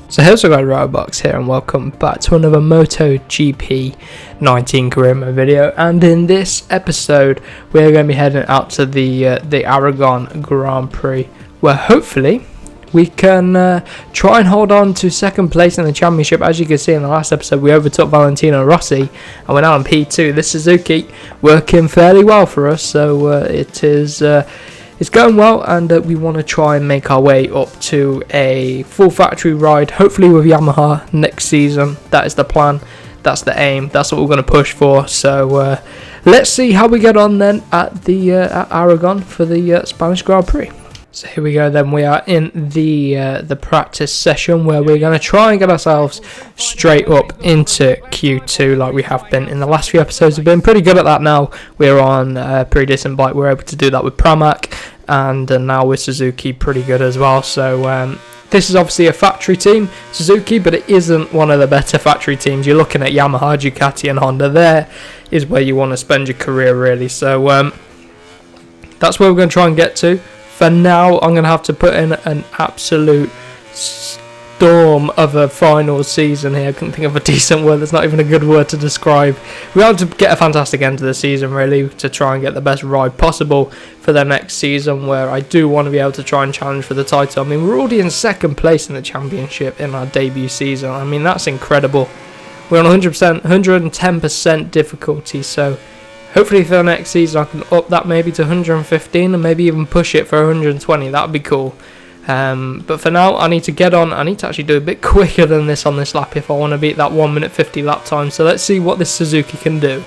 So here's our guy Riotbox here, and welcome back to another MotoGP 19 career mode video. And in this episode we're going to be heading out to the Aragon Grand Prix, where hopefully we can try and hold on to second place in the championship. As you can see in the last episode, we overtook Valentino and Rossi, and we're now in P2. This Suzuki working fairly well for us, so it's going well, and we want to try and make our way up to a full factory ride, hopefully with Yamaha next season. That is the plan, that's the aim, that's what we're going to push for. So let's see how we get on then at at Aragon for the Spanish Grand Prix. So here we go then, we are in the practice session where we're going to try and get ourselves straight up into Q2 like we have been in the last few episodes. We've been pretty good at that now. We're on a pretty decent bike, we're able to do that with Pramac, and now with Suzuki pretty good as well. So this is obviously a factory team, Suzuki, but it isn't one of the better factory teams. You're looking at Yamaha, Ducati and Honda. There is where you want to spend your career really. So that's where we're going to try and get to. For now, I'm going to have to put in an absolute storm of a final season here. I couldn't think of a decent word. That's not even a good word to describe. We have to get a fantastic end to the season, really, to try and get the best ride possible for the next season, where I do want to be able to try and challenge for the title. I mean, we're already in second place in the championship in our debut season. I mean, that's incredible. We're on 110% difficulty, so hopefully for the next season I can up that maybe to 115 and maybe even push it for 120. That would be cool. But for now I need to get on. I need to actually do a bit quicker than this on this lap if I want to beat that 1 minute 50 lap time. So let's see what this Suzuki can do.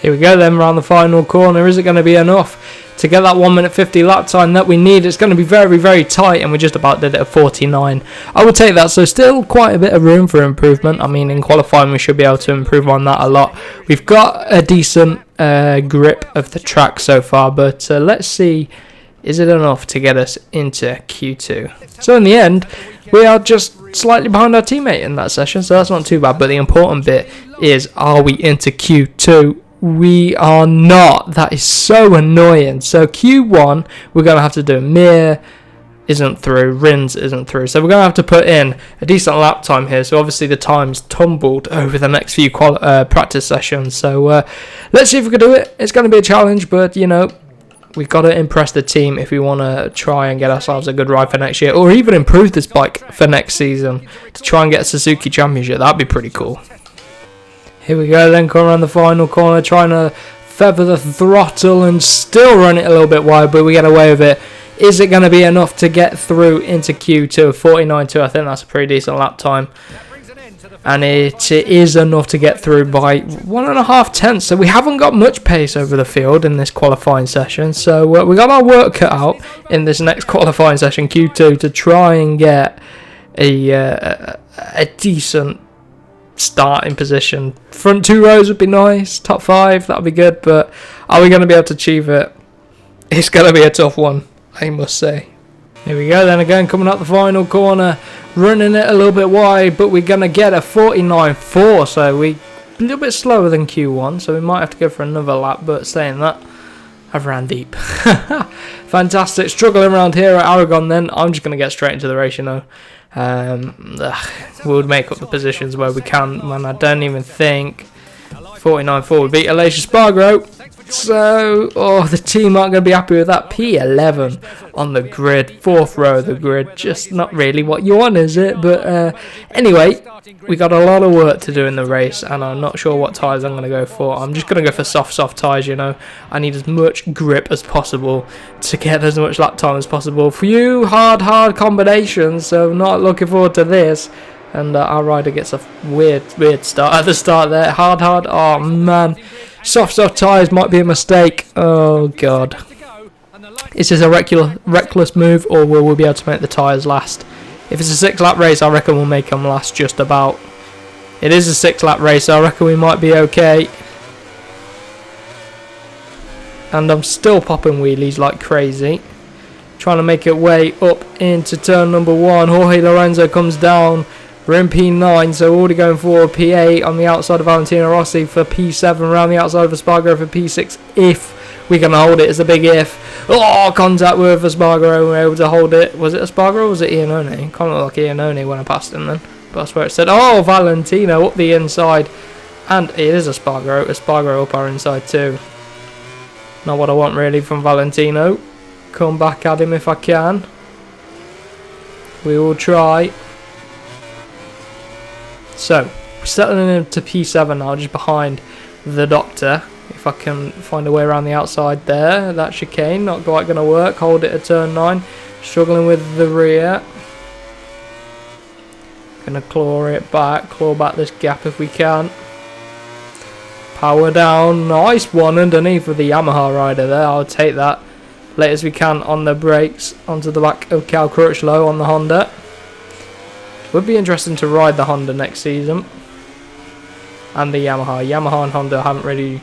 Here we go then, around the final corner. Is it going to be enough to get that 1 minute 50 lap time that we need? It's going to be very, very tight, and we just about did it at 49. I would take that, so still quite a bit of room for improvement. I mean, in qualifying we should be able to improve on that a lot. We've got a decent grip of the track so far, but let's see, is it enough to get us into Q2? So in the end, we are just slightly behind our teammate in that session, so that's not too bad. But the important bit is, are we into Q2? We are not. That is so annoying. So Q1 we're going to have to do. Mir isn't through, Rins isn't through, so we're going to have to put in a decent lap time here. So obviously the time's tumbled over the next few practice sessions, so let's see if we can do it. It's going to be a challenge, but you know, we've got to impress the team if we want to try and get ourselves a good ride for next year, or even improve this bike for next season to try and get a Suzuki Championship. That'd be pretty cool. Here we go then, coming around the final corner, trying to feather the throttle and still run it a little bit wide, but we get away with it. Is it going to be enough to get through into Q2? 49.2, I think that's a pretty decent lap time. And it is enough to get through by 1.5 tenths. So we haven't got much pace over the field in this qualifying session. So we got our work cut out in this next qualifying session, Q2, to try and get a decent starting position. Front 2 rows would be nice, top 5, that would be good, but are we going to be able to achieve it? It's going to be a tough one, I must say. Here we go then, again coming up the final corner, running it a little bit wide, but we're going to get a 49.4, so we a little bit slower than Q1, so we might have to go for another lap. But saying that, I've ran deep. Fantastic, struggling around here at Aragon then. I'm just going to get straight into the race, you know. We'll make up the positions where we can, man. I don't even think 49.4 would beat Alicia Spargo. So, the team aren't going to be happy with that. P11 on the grid, 4th row of the grid. Just not really what you want, is it? But anyway, we got a lot of work to do in the race, and I'm not sure what tyres I'm going to go for. I'm just going to go for soft tyres, you know. I need as much grip as possible to get as much lap time as possible. Few hard combinations, so not looking forward to this. And our rider gets a weird start at the start there. Hard. Oh man, soft tyres might be a mistake. Oh god, is this a reckless move, or will we be able to make the tyres last? If it's a 6-lap race, I reckon we'll make them last just about. It is a 6-lap race, so I reckon we might be okay. And I'm still popping wheelies like crazy, trying to make it way up into turn number 1. Jorge Lorenzo comes down. We're in P9, so we're already going for P8 on the outside of Valentino Rossi for P7, around the outside of Espargaro for P6, if we can hold it. It's a big if. Oh, contact with Espargaro. We were able to hold it. Was it Espargaro or was it Iannone? Kind of look like Iannone when I passed him then. But that's where it said, oh, Valentino up the inside. And it is Espargaro. Espargaro up our inside too. Not what I want really from Valentino. Come back at him if I can. We will try. So, we're settling into P7 now, just behind the Doctor. If I can find a way around the outside there. That chicane, not quite going to work. Hold it at turn 9. Struggling with the rear. Going to claw back this gap if we can. Power down. Nice one underneath with the Yamaha rider there. I'll take that. Late as we can on the brakes. Onto the back of Cal Crutchlow on the Honda. Would be interesting to ride the Honda next season. And the Yamaha. Yamaha and Honda haven't really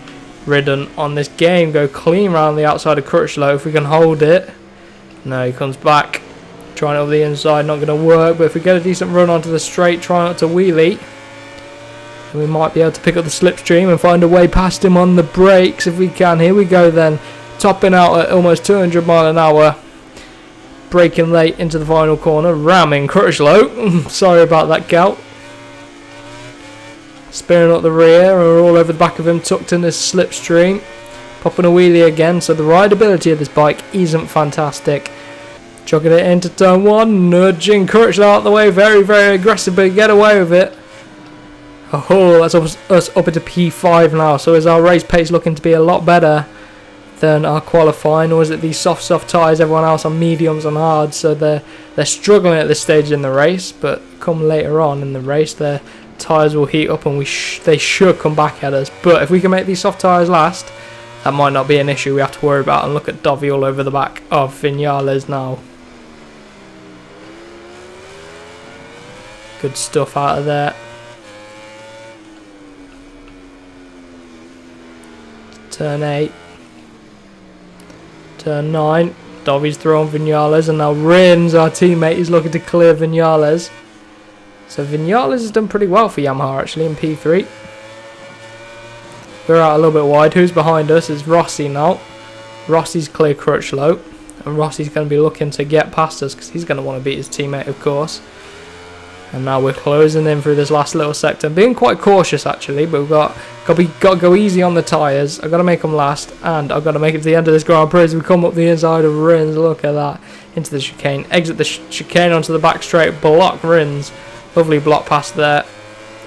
ridden on this game. Go clean around the outside of Crutchlow if we can hold it. No, he comes back. Trying over the inside, not going to work. But if we get a decent run onto the straight, try not to wheelie. We might be able to pick up the slipstream and find a way past him on the brakes if we can. Here we go then. Topping out at almost 200 mile an hour. Braking late into the final corner. Ramming Crutchlow. Sorry about that, Cal. Spearing up the rear. We're all over the back of him. Tucked in this slipstream. Popping a wheelie again. So the rideability of this bike isn't fantastic. Chucking it into turn 1. Nudging Crutchlow out the way. Very, very aggressive. But get away with it. Oh, that's us up into P5 now. So is our race pace looking to be a lot better than our qualifying, or is it these soft tyres? Everyone else on mediums and hards, so they're struggling at this stage in the race. But come later on in the race, their tyres will heat up and they should come back at us. But if we can make these soft tyres last, that might not be an issue we have to worry about. And look at Dovi all over the back of Viñales now. Good stuff out of there. Turn 8. Turn 9. Dovi's throwing Viñales, and now Rins, our teammate, is looking to clear Viñales. So Viñales has done pretty well for Yamaha actually in P3. We're out a little bit wide. Who's behind us is Rossi now. Rossi's clear Crutchlow, and Rossi's going to be looking to get past us because he's going to want to beat his teammate, of course. And now we're closing in through this last little sector. Being quite cautious actually, but we've got to go easy on the tyres. I've got to make them last, and I've got to make it to the end of this Grand Prix as we come up the inside of Rins. Look at that. Into the chicane. Exit the chicane onto the back straight. Block Rins. Lovely block past there.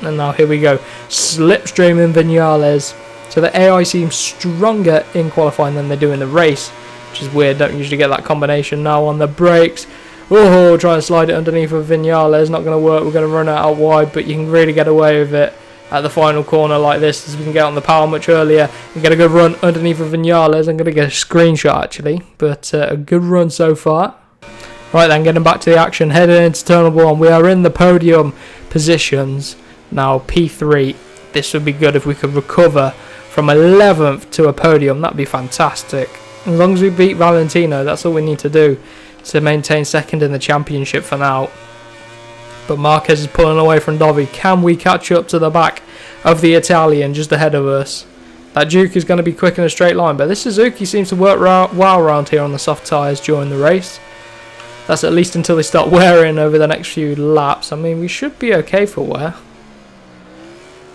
And now here we go. Slipstreaming Viñales. So the AI seems stronger in qualifying than they do in the race, which is weird. Don't usually get that combination. Now on the brakes. Oh, try and slide it underneath of Viñales. Not going to work. We're going to run it out wide, but you can really get away with it at the final corner like this, as we can get on the power much earlier and get a good run underneath of Viñales. I'm going to get a screenshot actually, but a good run so far. Right then, getting back to the action, heading into turn 1. We are in the podium positions now, P3. This would be good if we could recover from 11th to a podium. That'd be fantastic. As long as we beat Valentino, that's all we need to do to maintain second in the championship for now. But Marquez is pulling away from Dovi. Can we catch up to the back of the Italian just ahead of us? That Duke is going to be quick in a straight line, but this Suzuki seems to work well around here on the soft tyres during the race. That's at least until they start wearing over the next few laps. I mean, we should be okay for wear.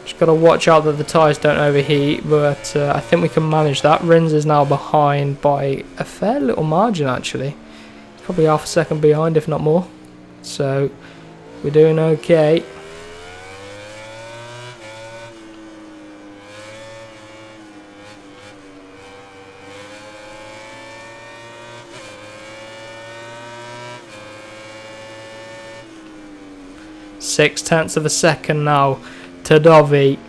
Just got to watch out that the tyres don't overheat, but I think we can manage that. Rins is now behind by a fair little margin actually. Probably half a second behind, if not more. So we're doing okay. .6 of a second now to Dovi.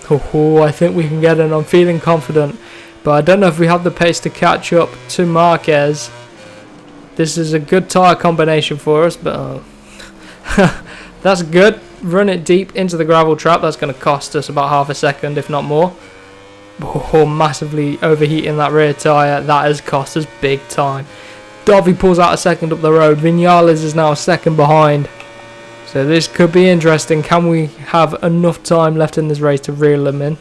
Oh, I think we can get it. I'm feeling confident, but I don't know if we have the pace to catch up to Marquez. This is a good tyre combination for us, but that's good. Run it deep into the gravel trap. That's going to cost us about half a second, if not more. Oh, massively overheating that rear tyre. That has cost us big time. Dovi pulls out a second up the road. Viñales is now a second behind. So this could be interesting. Can we have enough time left in this race to reel them in?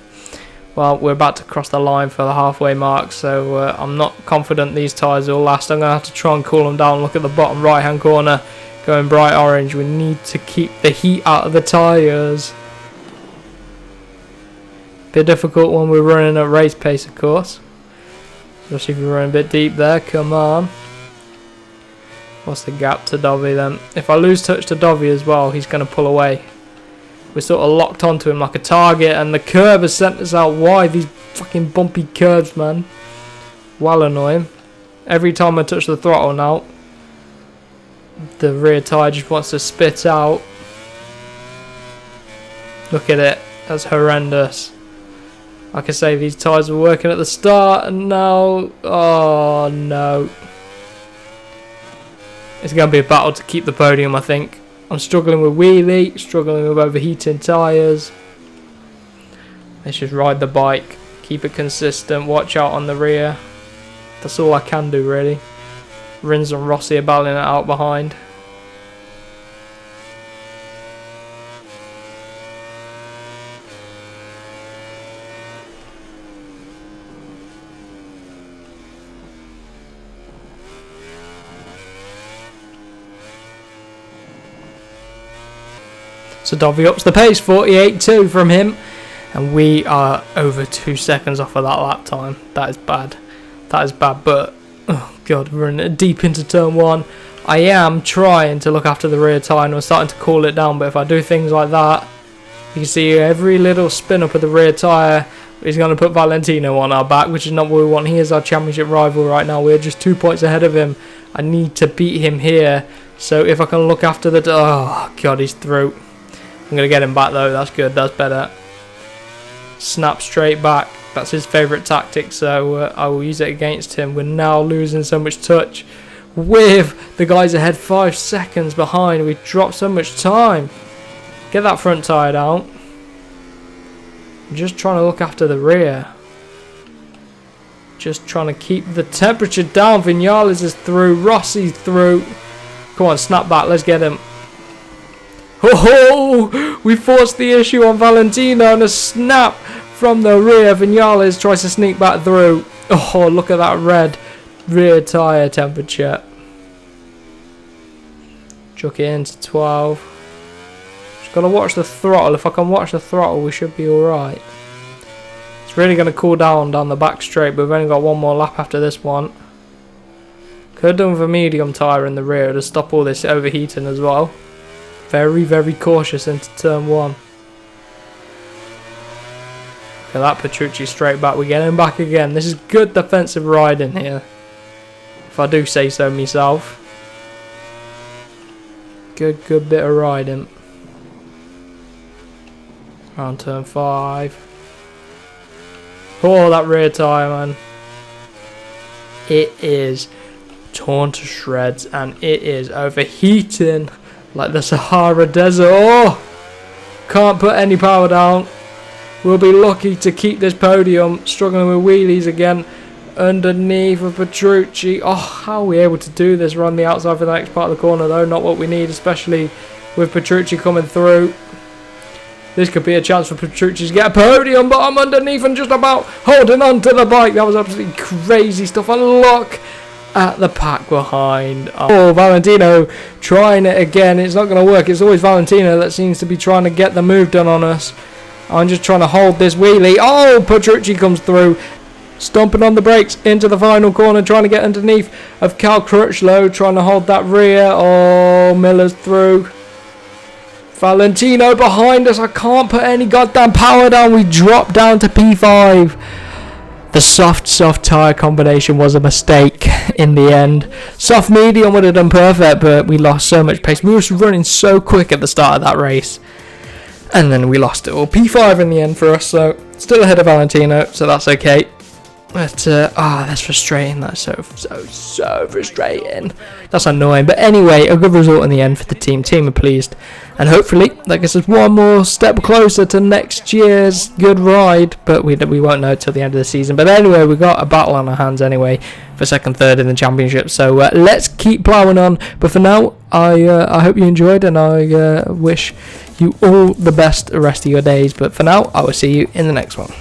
Well, we're about to cross the line for the halfway mark, so I'm not confident these tyres will last. I'm going to have to try and cool them down. Look at the bottom right hand corner, going bright orange. We need to keep the heat out of the tyres. Bit difficult when we're running at race pace, of course. Especially if we're running a bit deep there. Come on. What's the gap to Dovey then? If I lose touch to Dovey as well, he's going to pull away. We're sort of locked onto him like a target, and the curb has sent us out wide. These fucking bumpy curbs, man. Well annoying. Every time I touch the throttle now, the rear tyre just wants to spit out. Look at it. That's horrendous. Like I say, these tyres were working at the start, and now... Oh, no. It's going to be a battle to keep the podium, I think. I'm struggling with wheelie, struggling with overheating tyres. Let's just ride the bike, keep it consistent, watch out on the rear. That's all I can do, really. Rins and Rossi are battling it out behind. So Dovey ups the pace, 48.2 from him, and we are over 2 seconds off of that lap time. That is bad. That is bad, but oh god, we're in deep into turn 1. I am trying to look after the rear tyre, and I'm starting to cool it down, but if I do things like that, you can see every little spin up of the rear tyre is going to put Valentino on our back, which is not what we want. He is our championship rival right now. We're just 2 points ahead of him. I need to beat him here, so if I can look after the... Oh god, he's through. I'm going to get him back though, that's good, that's better. Snap straight back, that's his favourite tactic, so I will use it against him. We're now losing so much touch with the guys ahead 5 seconds behind. We dropped so much time. Get that front tyre down. I'm just trying to look after the rear. Just trying to keep the temperature down. Vinales is through, Rossi's through. Come on, snap back, let's get him. Oh, we forced the issue on Valentino, and a snap from the rear. Vinales tries to sneak back through. Oh, look at that red rear tyre temperature. Chuck it into 12. Just got to watch the throttle. If I can watch the throttle, we should be alright. It's really going to cool down the back straight, but we've only got one more lap after this one. Could have done with a medium tyre in the rear to stop all this overheating as well. Very, very cautious into turn 1. Look at that, Petrucci straight back. We're getting back again. This is good defensive riding here, if I do say so myself. Good bit of riding. Around turn 5. Oh, that rear tyre, man. It is torn to shreds, and it is overheating like the Sahara Desert. Oh, can't put any power down. We'll be lucky to keep this podium. Struggling with wheelies again underneath of Petrucci. Oh, how are we able to do this? Run the outside for the next part of the corner though. Not what we need, especially with Petrucci coming through. This could be a chance for Petrucci to get a podium, but I'm underneath and just about holding on to the bike. That was absolutely crazy stuff. And look at the pack behind. Oh, Valentino trying it again. It's not going to work. It's always Valentino that seems to be trying to get the move done on us. I'm just trying to hold this wheelie. Oh, Petrucci comes through, stomping on the brakes into the final corner, trying to get underneath of Cal Crutchlow, trying to hold that rear. Oh, Miller's through. Valentino behind us. I can't put any goddamn power down. We drop down to P5. The soft tyre combination was a mistake in the end. Soft medium would have done perfect, but we lost so much pace. We were running so quick at the start of that race, and then we lost it all. P5 in the end for us, so still ahead of Valentino, so that's okay. But that's frustrating. That's so frustrating. That's annoying. But anyway, a good result in the end for the team. Team are pleased, and hopefully that gets us one more step closer to next year's good ride. But we won't know till the end of the season. But anyway, we got a battle on our hands anyway for second, third in the championship. So let's keep ploughing on. But for now, I hope you enjoyed, and I wish you all the best the rest of your days. But for now, I will see you in the next one.